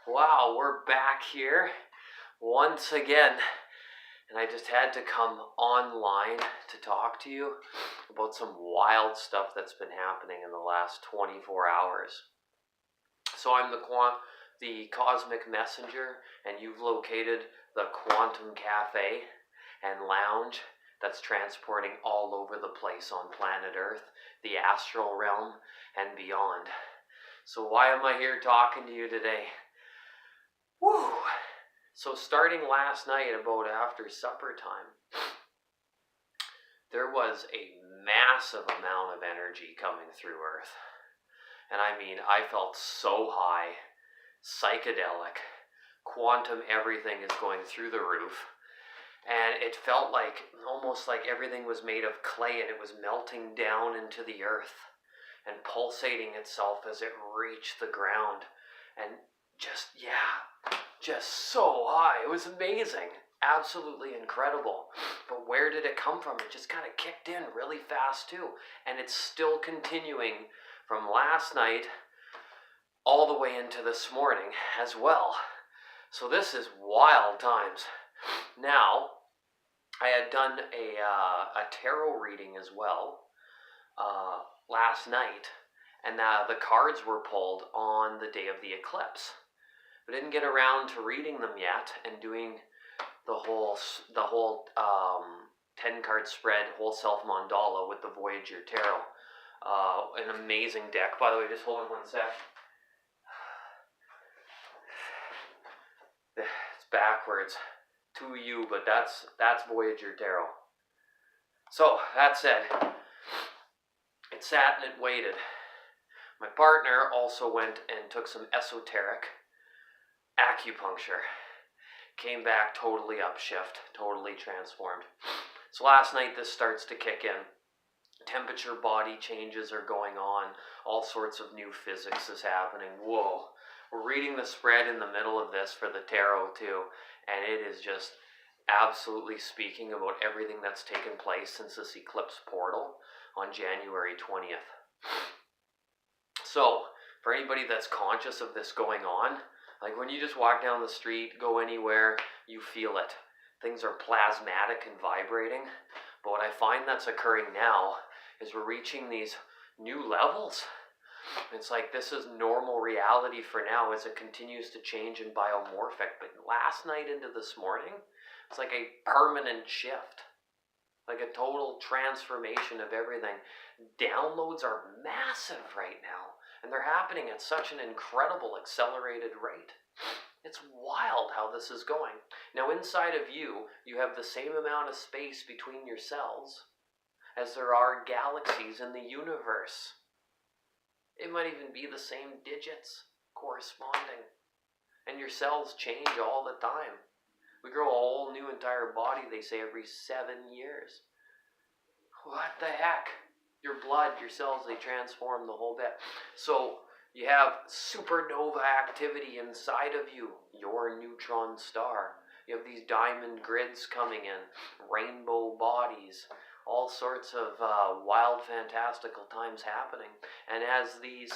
Wow, we're back here once again, and I just had to come online to talk to you about some wild stuff that's been happening in the last 24 hours. So I'm the cosmic messenger, and you've located the quantum cafe and lounge that's transporting all over the place on planet Earth, the astral realm, and beyond. So why am I here talking to you today? Woo! So starting last night about after supper time, there was a massive amount of energy coming through Earth. And I mean, I felt so high, psychedelic, quantum everything is going through the roof. And it felt like, almost like everything was made of clay and it was melting down into the earth and pulsating itself as it reached the ground. And just so high. It was amazing. Absolutely incredible. But where did it come from? It just kind of kicked in really fast too. And it's still continuing from last night all the way into this morning as well. So this is wild times. Now, I had done a tarot reading as well last night. And the cards were pulled on the day of the eclipse. I didn't get around to reading them yet and doing the whole 10 card spread, whole self mandala with the Voyager Tarot. An amazing deck. By the way, just hold on one sec. It's backwards to you, but that's Voyager Tarot. So that said, it sat and it waited. My partner also went and took some esoteric acupuncture. Came back totally upshift, totally transformed. So last night this starts to kick in. Temperature body changes are going on. All sorts of new physics is happening. Whoa. We're reading the spread in the middle of this for the tarot too. And it is just absolutely speaking about everything that's taken place since this eclipse portal on January 20th. So, for anybody that's conscious of this going on, like when you just walk down the street, go anywhere, you feel it. Things are plasmatic and vibrating. But what I find that's occurring now is we're reaching these new levels. It's like this is normal reality for now as it continues to change and biomorphic. But last night into this morning, it's like a permanent shift. Like a total transformation of everything. Downloads are massive right now. And they're happening at such an incredible accelerated rate. It's wild how this is going. Now inside of you, you have the same amount of space between your cells as there are galaxies in the universe. It might even be the same digits corresponding. And your cells change all the time. We grow a whole new entire body, they say, every 7 years. What the heck? Your blood, your cells, they transform the whole bit. So you have supernova activity inside of you, your neutron star. You have these diamond grids coming in, rainbow bodies, all sorts of wild, fantastical times happening. And as these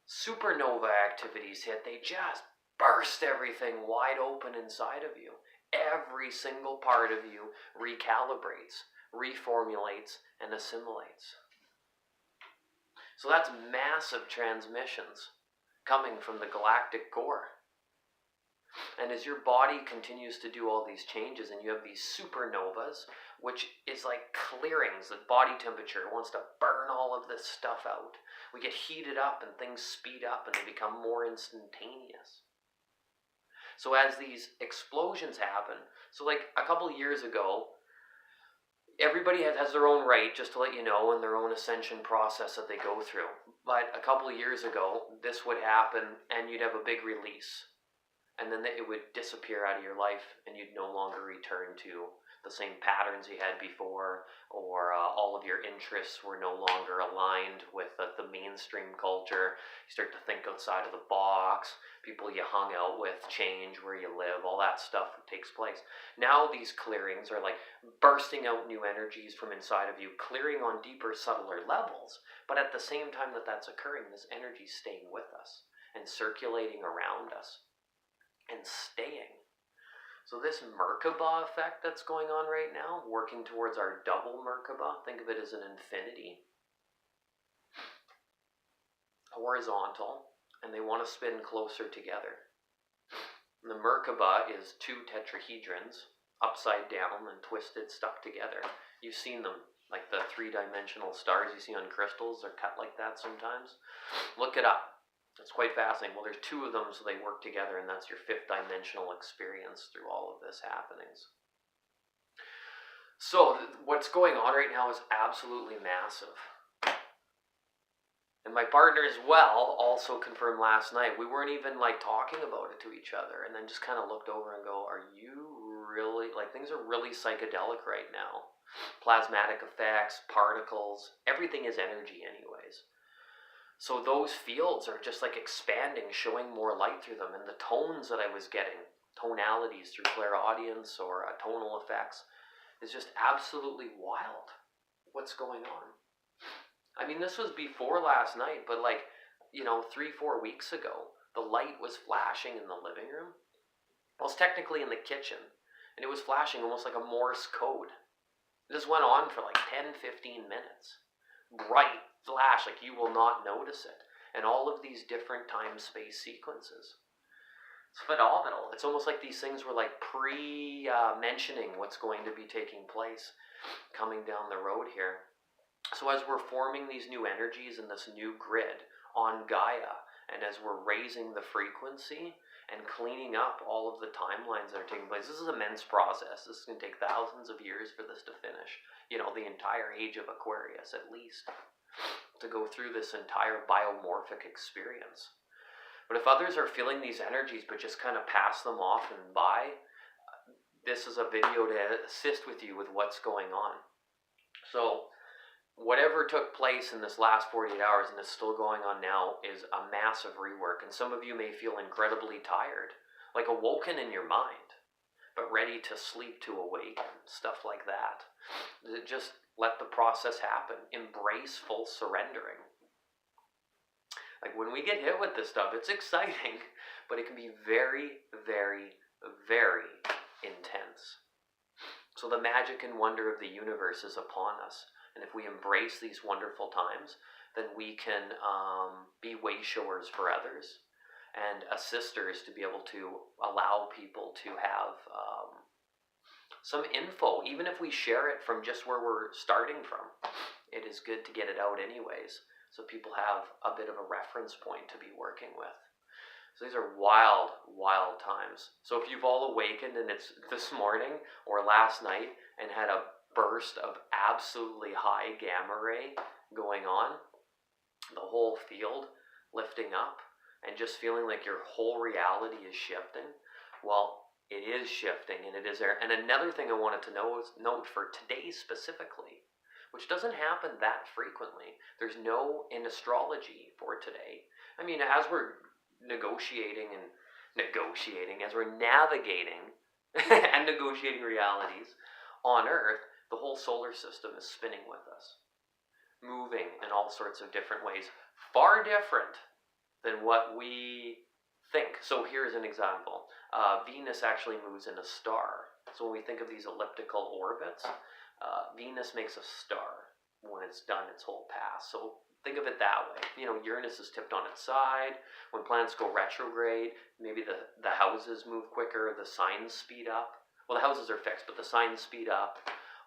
supernova activities hit, they just burst everything wide open inside of you. Every single part of you recalibrates, reformulates, and assimilates. So that's massive transmissions coming from the galactic core. And as your body continues to do all these changes and you have these supernovas, which is like clearings, the body temperature wants to burn all of this stuff out. We get heated up and things speed up and they become more instantaneous. So as these explosions happen, so like a couple of years ago, everybody has their own right, just to let you know, and their own ascension process that they go through. But a couple of years ago, this would happen and you'd have a big release. And then it would disappear out of your life and you'd no longer return to the same patterns you had before, or all of your interests were no longer aligned with the mainstream culture. You start to think outside of the box. People you hung out with change where you live. All that stuff takes place. Now these clearings are like bursting out new energies from inside of you, clearing on deeper, subtler levels. But at the same time that that's occurring, this energy is staying with us. and circulating around us and staying. So this Merkaba effect that's going on right now, working towards our double Merkaba, think of it as an infinity, horizontal, and they want to spin closer together. And the Merkaba is two tetrahedrons, upside down and twisted, stuck together. You've seen them, like the three-dimensional stars you see on crystals, they're cut like that sometimes. Look it up. It's quite fascinating. Well, there's two of them, so they work together, and that's your fifth dimensional experience through all of this happenings. So what's going on right now is absolutely massive. And my partner as well also confirmed last night. We weren't even like talking about it to each other, and then just kind of looked over and go, are you really, like, things are really psychedelic right now. Plasmatic effects, particles, everything is energy anyways. So those fields are just like expanding, showing more light through them. And the tones that I was getting, tonalities through clairaudience or tonal effects, is just absolutely wild. What's going on? I mean, this was before last night, but like, 3-4 weeks ago, the light was flashing in the living room. Well, it's technically in the kitchen, and it was flashing almost like a Morse code. This went on for like 10-15 minutes. Bright flash, like you will not notice it. And all of these different time-space sequences. It's phenomenal. It's almost like these things were like mentioning what's going to be taking place coming down the road here. So as we're forming these new energies in this new grid on Gaia, and as we're raising the frequency and cleaning up all of the timelines that are taking place, this is an immense process. This is going to take thousands of years for this to finish. The entire age of Aquarius at least, to go through this entire biomorphic experience. But if others are feeling these energies but just kind of pass them off and by, this is a video to assist with you with what's going on. So whatever took place in this last 48 hours and is still going on now is a massive rework. And some of you may feel incredibly tired, like awoken in your mind, but ready to sleep to awaken, stuff like that. Just let the process happen. Embrace full surrendering. Like when we get hit with this stuff, it's exciting, but it can be very, very, very intense. So the magic and wonder of the universe is upon us. And if we embrace these wonderful times, then we can be way showers for others and assisters to be able to allow people to have some info, even if we share it from just where we're starting from. It is good to get it out anyways, so people have a bit of a reference point to be working with. So these are wild, wild times. So if you've all awakened and it's this morning or last night and had a burst of absolutely high gamma ray going on, the whole field lifting up, and just feeling like your whole reality is shifting, well, it is shifting, and it is there. And another thing I wanted to note for today specifically, which doesn't happen that frequently. There's no in astrology for today. I mean, as we're as we're navigating and negotiating realities on Earth, the whole solar system is spinning with us, moving in all sorts of different ways, far different than what we think. So here's an example. Venus actually moves in a star. So when we think of these elliptical orbits, Venus makes a star when it's done its whole path. So think of it that way. Uranus is tipped on its side. When planets go retrograde, maybe the houses move quicker, the signs speed up. Well, the houses are fixed, but the signs speed up.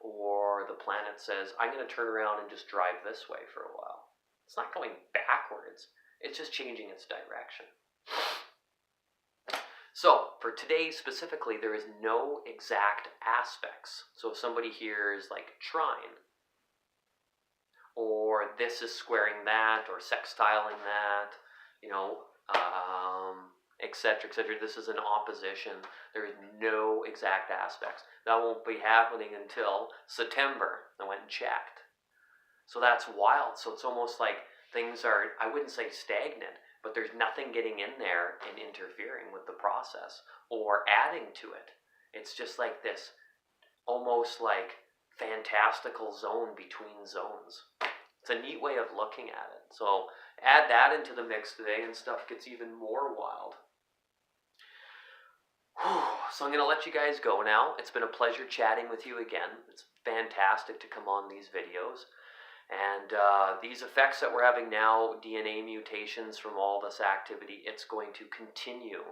Or the planet says, I'm going to turn around and just drive this way for a while. It's not going backwards. It's just changing its direction. So, for today specifically, there is no exact aspects. So if somebody hears like trine, or this is squaring that, or sextiling that, etc., etc. This is an opposition. There is no exact aspects. That won't be happening until September. I went and checked. So that's wild. So it's almost like things are, I wouldn't say stagnant, but there's nothing getting in there and interfering with the process or adding to it. It's just like this almost like fantastical zone between zones. It's a neat way of looking at it. So add that into the mix today and stuff gets even more wild. So I'm going to let you guys go now. It's been a pleasure chatting with you again. It's fantastic to come on these videos. And these effects that we're having now, DNA mutations from all this activity, it's going to continue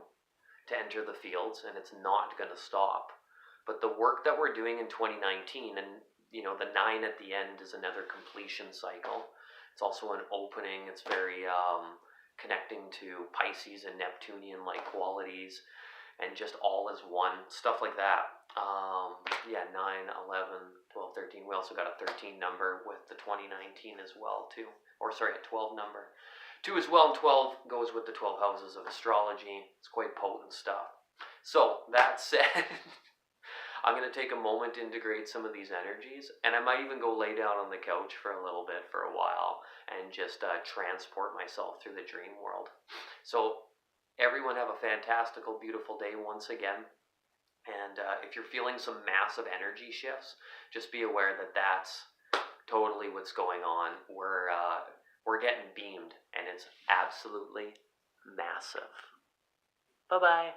to enter the fields, and it's not going to stop. But the work that we're doing in 2019, and you know, the 9 at the end is another completion cycle. It's also an opening. It's very connecting to Pisces and Neptunian-like qualities, and just all as one, stuff like that. Yeah, 9, 11, 12, 13. We also got a 13 number with the 2019 as well, too. Or sorry, a 12 number. 2 as well, and 12 goes with the 12 houses of astrology. It's quite potent stuff. So, that said, I'm going to take a moment to integrate some of these energies, and I might even go lay down on the couch for a little bit, for a while, and just transport myself through the dream world. So, everyone have a fantastical, beautiful day once again. And if you're feeling some massive energy shifts, just be aware that that's totally what's going on. We're getting beamed, and it's absolutely massive. Bye-bye.